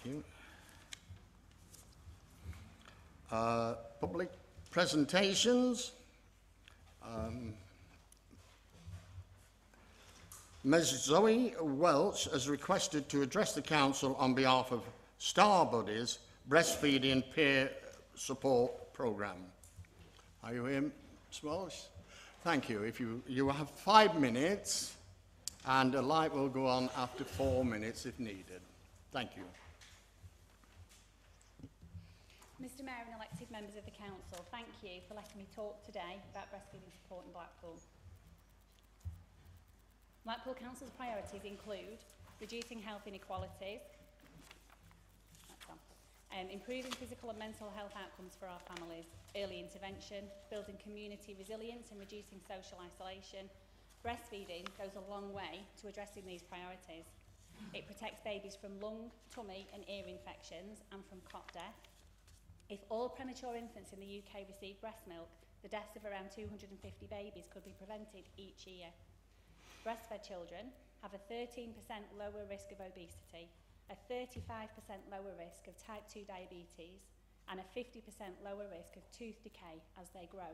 you. Public presentations. Ms Zoe Welsh has requested to address the Council on behalf of Star Buddies Breastfeeding Peer Support Programme. Are you here, Ms Welsh? Thank you. If you have 5 minutes, and a light will go on after 4 minutes if needed. Thank you. Mr Mayor and elected members of the Council, thank you for letting me talk today about breastfeeding support in Blackpool. Blackpool Council's priorities include reducing health inequalities, improving physical and mental health outcomes for our families, early intervention, building community resilience and reducing social isolation. Breastfeeding goes a long way to addressing these priorities. It protects babies from lung, tummy and ear infections and from cot death. If all premature infants in the UK receive breast milk, the deaths of around 250 babies could be prevented each year. Breastfed children have a 13% lower risk of obesity, a 35% lower risk of type 2 diabetes, and a 50% lower risk of tooth decay as they grow.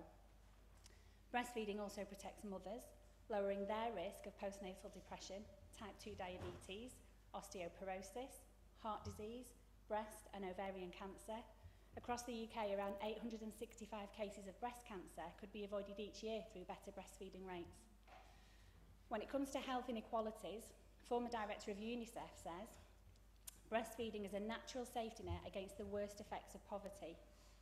Breastfeeding also protects mothers, lowering their risk of postnatal depression, type 2 diabetes, osteoporosis, heart disease, breast and ovarian cancer. Across the UK, around 865 cases of breast cancer could be avoided each year through better breastfeeding rates. When it comes to health inequalities, former director of UNICEF says, breastfeeding is a natural safety net against the worst effects of poverty.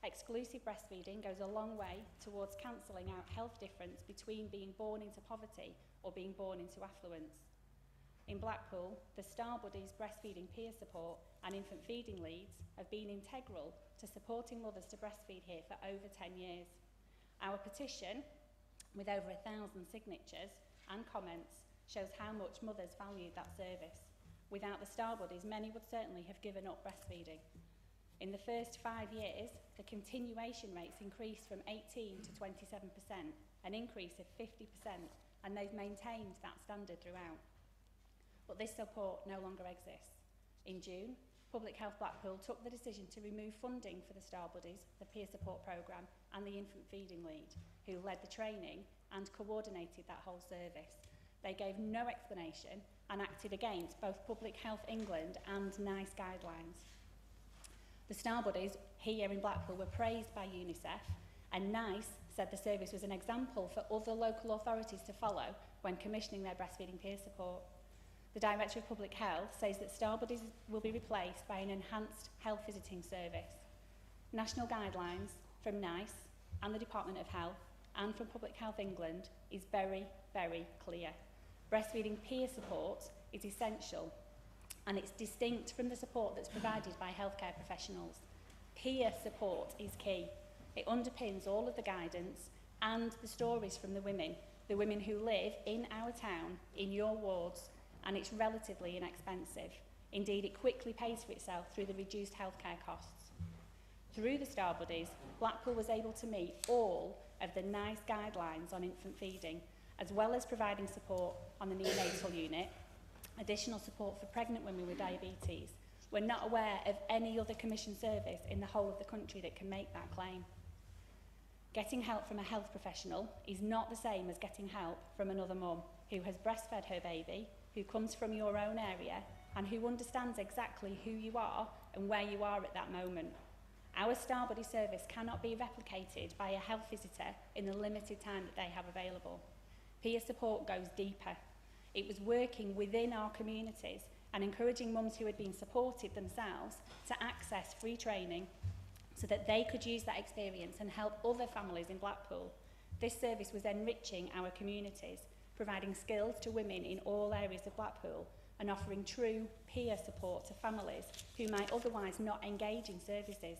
Exclusive breastfeeding goes a long way towards cancelling out health difference between being born into poverty or being born into affluence. In Blackpool, the Star Buddies breastfeeding peer support and infant feeding leads have been integral to supporting mothers to breastfeed here for over 10 years. Our petition, with over 1,000 signatures and comments, shows how much mothers valued that service. Without the Star Buddies, many would certainly have given up breastfeeding. In the first 5 years, the continuation rates increased from 18 to 27%, an increase of 50%, and they've maintained that standard throughout. But this support no longer exists. In June, Public Health Blackpool took the decision to remove funding for the Star Buddies, the peer support programme and the infant feeding lead, who led the training and coordinated that whole service. They gave no explanation and acted against both Public Health England and NICE guidelines. The Star Buddies here in Blackpool were praised by UNICEF, and NICE said the service was an example for other local authorities to follow when commissioning their breastfeeding peer support. The Director of Public Health says that Star Buddies will be replaced by an enhanced health visiting service. National guidelines from NICE and the Department of Health and from Public Health England is very, very clear. Breastfeeding peer support is essential, and it's distinct from the support that's provided by healthcare professionals. Peer support is key. It underpins all of the guidance and the stories from the women who live in our town, in your wards, and it's relatively inexpensive. Indeed, it quickly pays for itself through the reduced healthcare costs. Through the Star Buddies, Blackpool was able to meet all of the NICE guidelines on infant feeding, as well as providing support on the neonatal unit, additional support for pregnant women with diabetes. We're not aware of any other commissioned service in the whole of the country that can make that claim. Getting help from a health professional is not the same as getting help from another mum who has breastfed her baby, who comes from your own area, and who understands exactly who you are and where you are at that moment. Our Star Buddy service cannot be replicated by a health visitor in the limited time that they have available. Peer support goes deeper. It was working within our communities and encouraging mums who had been supported themselves to access free training so that they could use that experience and help other families in Blackpool. This service was enriching our communities, providing skills to women in all areas of Blackpool and offering true peer support to families who might otherwise not engage in services.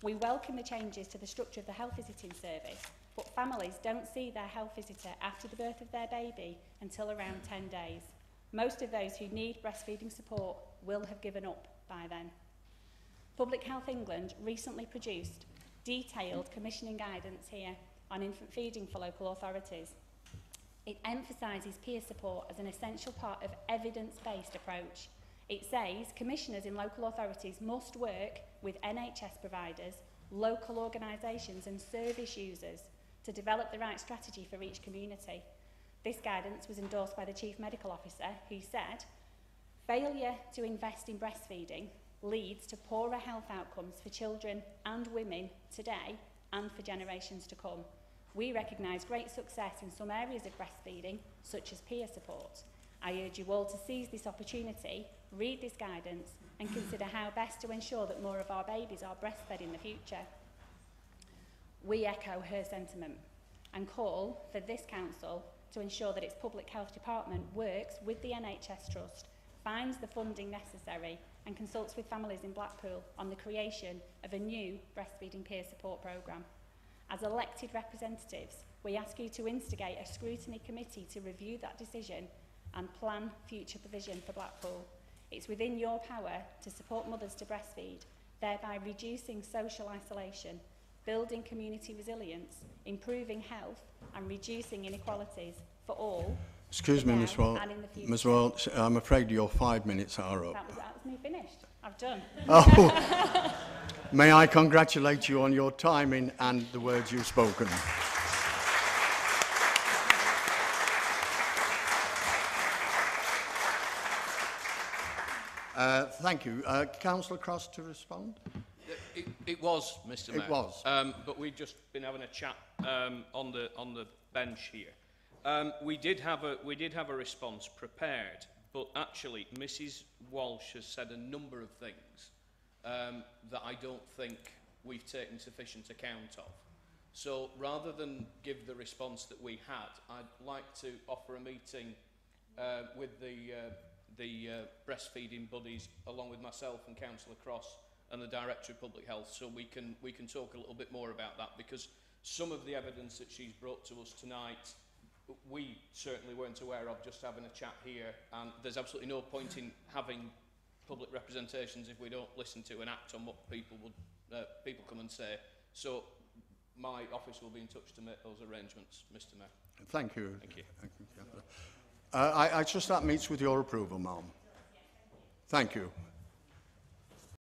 We welcome the changes to the structure of the health visiting service, but families don't see their health visitor after the birth of their baby until around 10 days. Most of those who need breastfeeding support will have given up by then. Public Health England recently produced detailed commissioning guidance here on infant feeding for local authorities. It emphasises peer support as an essential part of evidence-based approach. It says commissioners in local authorities must work with NHS providers, local organisations and service users to develop the right strategy for each community. This guidance was endorsed by the Chief Medical Officer, who said, failure to invest in breastfeeding leads to poorer health outcomes for children and women today and for generations to come. We recognise great success in some areas of breastfeeding, such as peer support. I urge you all to seize this opportunity, read this guidance and consider how best to ensure that more of our babies are breastfed in the future. We echo her sentiment and call for this council to ensure that its public health department works with the NHS Trust, finds the funding necessary and consults with families in Blackpool on the creation of a new breastfeeding peer support programme. As elected representatives, we ask you to instigate a scrutiny committee to review that decision and plan future provision for Blackpool. It's within your power to support mothers to breastfeed, thereby reducing social isolation, building community resilience, improving health and reducing inequalities for all. Excuse me, Ms. Walsh. Ms. Walsh, I'm afraid your 5 minutes are up. That was me finished. I've done. Oh, may I congratulate you on your timing and the words you've spoken. Thank you. Councillor Cross to respond? It was, Mr. Mayor. It was. But we've just been having a chat on the bench here. We did have a response prepared, but actually Mrs. Walsh has said a number of things that I don't think we've taken sufficient account of. So rather than give the response that we had, I'd like to offer a meeting with the breastfeeding buddies, along with myself and Councillor Cross and the Director of Public Health, so we can talk a little bit more about that, because some of the evidence that she's brought to us tonight we certainly weren't aware of just having a chat here, and there's absolutely no point in having public representations if we don't listen to and act on what people come and say. So my office will be in touch to make those arrangements, Mr. Mayor. Thank you. Thank you. Thank you. I trust that meets with your approval, ma'am. Thank you.